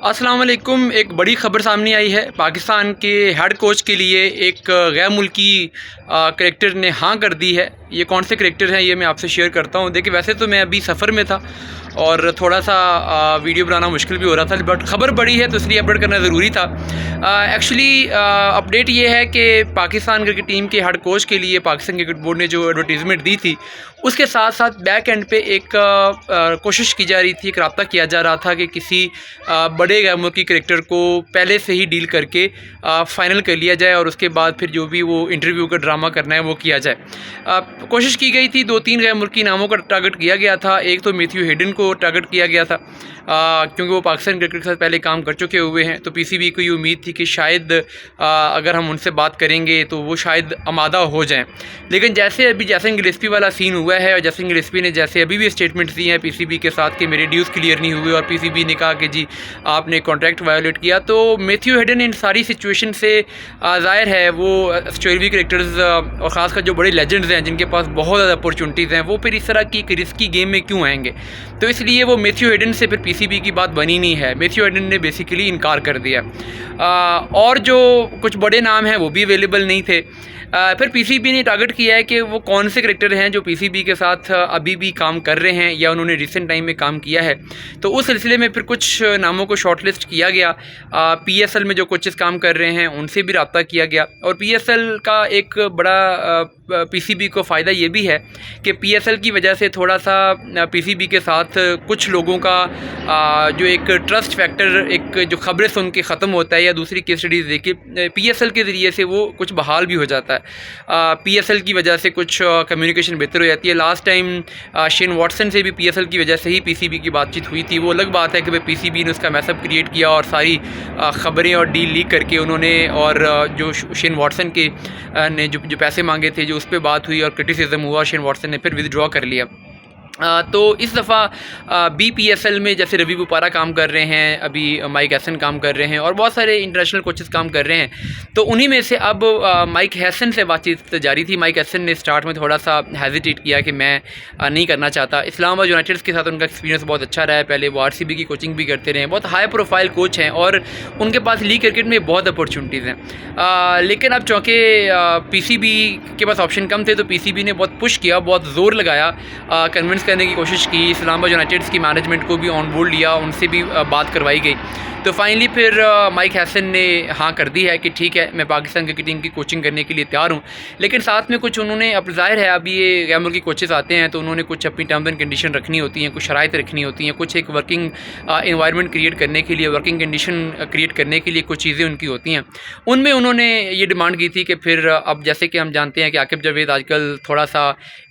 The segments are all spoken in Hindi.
अस्सलाम वालेकुम। एक बड़ी ख़बर सामने आई है। पाकिस्तान के हेड कोच के लिए एक गैर मुल्की करेक्टर ने हाँ कर दी है। ये कौन से करेक्टर हैं ये मैं आपसे शेयर करता हूँ। देखिए, वैसे तो मैं अभी सफ़र में था और थोड़ा सा वीडियो बनाना मुश्किल भी हो रहा था, बट ख़बर बड़ी है तो इसलिए अपडेट करना ज़रूरी था। एक्चुअली अपडेट ये है कि पाकिस्तान क्रिकेट टीम के हेड कोच के लिए पाकिस्तान क्रिकेट बोर्ड ने जो एडवर्टीज़मेंट दी थी उसके साथ साथ बैक एंड पे एक कोशिश की जा रही थी, एक रब्ता किया जा रहा था कि किसी बड़े गैर मुल्की क्रिकेटर को पहले से ही डील करके फ़ाइनल कर लिया जाए और उसके बाद फिर जो भी वो इंटरव्यू का ड्रामा करना है वो किया जाए। कोशिश की गई थी, 2-3 गैर मुल्की नामों का टारगेट किया गया था। एक तो मैथ्यू हेडन को टारगेट किया गया था क्योंकि वो पाकिस्तान क्रिकेट के साथ पहले काम कर चुके हुए हैं, तो पीसीबी को ये उम्मीद थी कि शायद अगर हम उनसे बात करेंगे तो वो शायद आमादा हो जाएं। लेकिन जैसे अभी जैसन गिलेस्पी वाला सीन हुआ है और जैसन गिलेस्पी ने जैसे अभी भी स्टेटमेंट्स दी हैं पीसीबी के साथ कि मेरे ड्यूज़ क्लियर नहीं हुए और पीसीबी ने कहा कि जी आपने कॉन्ट्रैक्ट वायोलेट किया, तो मैथ्यू हेडन इन सारी सिचुएशन से ज़ाहिर है वो स्टोरी क्रिकेटर्स और ख़ासकर जो बड़े लेजेंड्स हैं जिनके पास बहुत ज़्यादा अपॉर्चुनिटीज़ हैं, वो फिर इस तरह की रिस्की गेम में क्यों आएंगे। तो इसलिए वो मैथ्यू हेडन से फिर पीसीबी की बात बनी नहीं है। मैथ्यू हेडन ने बेसिकली इनकार कर दिया और जो कुछ बड़े नाम हैं वो भी अवेलेबल नहीं थे। फिर पीसीबी ने टारगेट किया है कि वो कौन से क्रिकेटर हैं जो पीसीबी के साथ अभी भी काम कर रहे हैं या उन्होंने रिसेंट टाइम में काम किया है। तो उस सिलसिले में फिर कुछ नामों को शॉर्टलिस्ट किया गया। पीएसएल में जो कोचेस काम कर रहे हैं उनसे भी रब्ता किया गया और पीएसएल का एक बड़ा पीसीबी को फ़ायदा ये भी है कि पीएसएल की वजह से थोड़ा सा पीसीबी के साथ कुछ लोगों का जो एक ट्रस्ट फैक्टर, एक जो ख़बरें सुन के ख़त्म होता है या दूसरी केस स्टडीज़ देख के पीएसएल के ज़रिए से वो कुछ बहाल भी हो जाता है। पीएसएल की वजह से कुछ कम्युनिकेशन बेहतर हो जाती है। लास्ट टाइम शेन वॉटसन से भी पीएसएल की वजह से ही पीसीबी की बातचीत हुई थी। वो अलग बात है कि भाई पीसीबी ने उसका मैसअप क्रिएट किया और सारी ख़बरें और डील लीक करके उन्होंने और जो शेन वॉटसन के ने जो पैसे मांगे थे जो उस पर बात हुई और क्रिटिसिज्म हुआ, शेन वॉटसन ने फिर विदड्रॉ कर लिया। तो इस दफ़ा बीपीएसएल में जैसे रवि बुपारा काम कर रहे हैं, अभी माइक हैसन काम कर रहे हैं और बहुत सारे इंटरनेशनल कोचेस काम कर रहे हैं। तो उन्हीं में से अब माइक हैसन से बातचीत जारी थी। माइक हैसन ने स्टार्ट में थोड़ा सा हेजिटेट किया कि मैं नहीं करना चाहता। इस्लामाबाद यूनाइटेड के साथ उनका एक्सपीरियंस बहुत अच्छा रहा है। पहले वो आरसीबी की कोचिंग भी करते रहे हैं, बहुत हाई प्रोफाइल कोच हैं और उनके पास लीग क्रिकेट में बहुत अपॉर्चुनिटीज़ हैं। लेकिन अब चूँकि पीसीबी के पास ऑप्शन कम थे तो पीसीबी ने बहुत पुश किया, बहुत ज़ोर लगाया, कन्विंस करने की कोशिश की। इस्लामाबाद यूनाइटेड की मैनेजमेंट को भी ऑन बोर्ड लिया, उनसे भी बात करवाई गई। तो फाइनली फिर माइक हैसन ने हाँ कर दी है कि ठीक है मैं पाकिस्तान क्रिकेट टीम की कोचिंग करने के लिए तैयार हूँ। लेकिन साथ में कुछ उन्होंने, अब ज़ाहिर है अभी ये गैर मुल्की कोचेस आते हैं तो उन्होंने कुछ अपनी टर्म्स एंड कंडीशन रखनी होती हैं, कुछ शराइत रखनी होती हैं, कुछ एक वर्किंग इन्वायरमेंट क्रिएट करने के लिए, वर्किंग कंडीशन क्रिएट करने के लिए कुछ चीज़ें उनकी होती हैं। उनमें उन्होंने ये डिमांड की थी कि फिर अब जैसे कि हम जानते हैं कि आकिब जावेद आजकल थोड़ा सा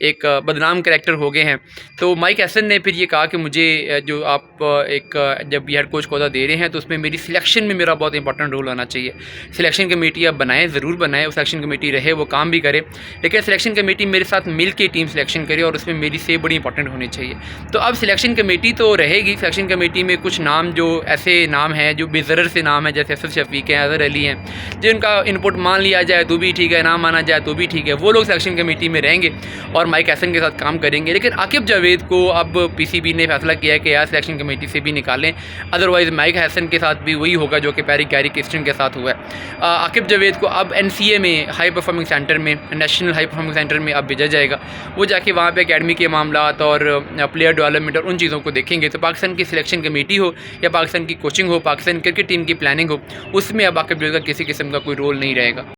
एक बदनाम करैक्टर हो गए हैं, तो माइक हैसन ने फिर ये कहा कि मुझे जो आप एक जब हेड कोच को दे रहे हैं तो उसमें मेरी सिलेक्शन में मेरा बहुत इंपॉर्टेंट रोल होना चाहिए। सिलेक्शन कमेटी आप बनाएं, ज़रूर बनाएं, वो सिलेक्शन कमेटी रहे, वो काम भी करे, लेकिन सिलेक्शन कमेटी मेरे साथ मिल के टीम सिलेक्शन करे और उसमें मेरी से बड़ी इंपॉर्टेंट होनी चाहिए। तो अब सिलेक्शन कमेटी तो रहेगी। सिलेक्शन कमेटी में कुछ नाम जो ऐसे नाम हैं जो बेज़रर से नाम है, जैसे असद शफीक हैं, अज़हर अली हैं, जिनका इनपुट मान लिया जाए तो भी ठीक है, ना माना जाए तो भी ठीक है, वो लोग सिलेक्शन कमेटी में रहेंगे और माइक हैसन के साथ काम करेंगे। लेकिन आकिब जावेद को अब पीसीबी ने फैसला किया कि यार सिलेक्शन कमेटी से भी निकालें, अदरवाइज़ माइक हैसन के साथ भी वही होगा जो कि पैरी कैरी किस्टन के साथ हुआ है। आकिब जावेद को अब एनसीए में, हाई परफॉर्मिंग सेंटर में, नेशनल हाई परफॉर्मिंग सेंटर में अब भेजा जाएगा। वो जाके वहाँ पे एकेडमी के मामलात और प्लेयर डेवलपमेंट और उन चीज़ों को देखेंगे। तो पाकिस्तान की सिलेक्शन कमेटी हो या पाकिस्तान की कोचिंग हो, पाकिस्तान क्रिकेट टीम की प्लानिंग हो, उसमें अब आकिब जावेद का किसी किस्म का कोई रोल नहीं रहेगा।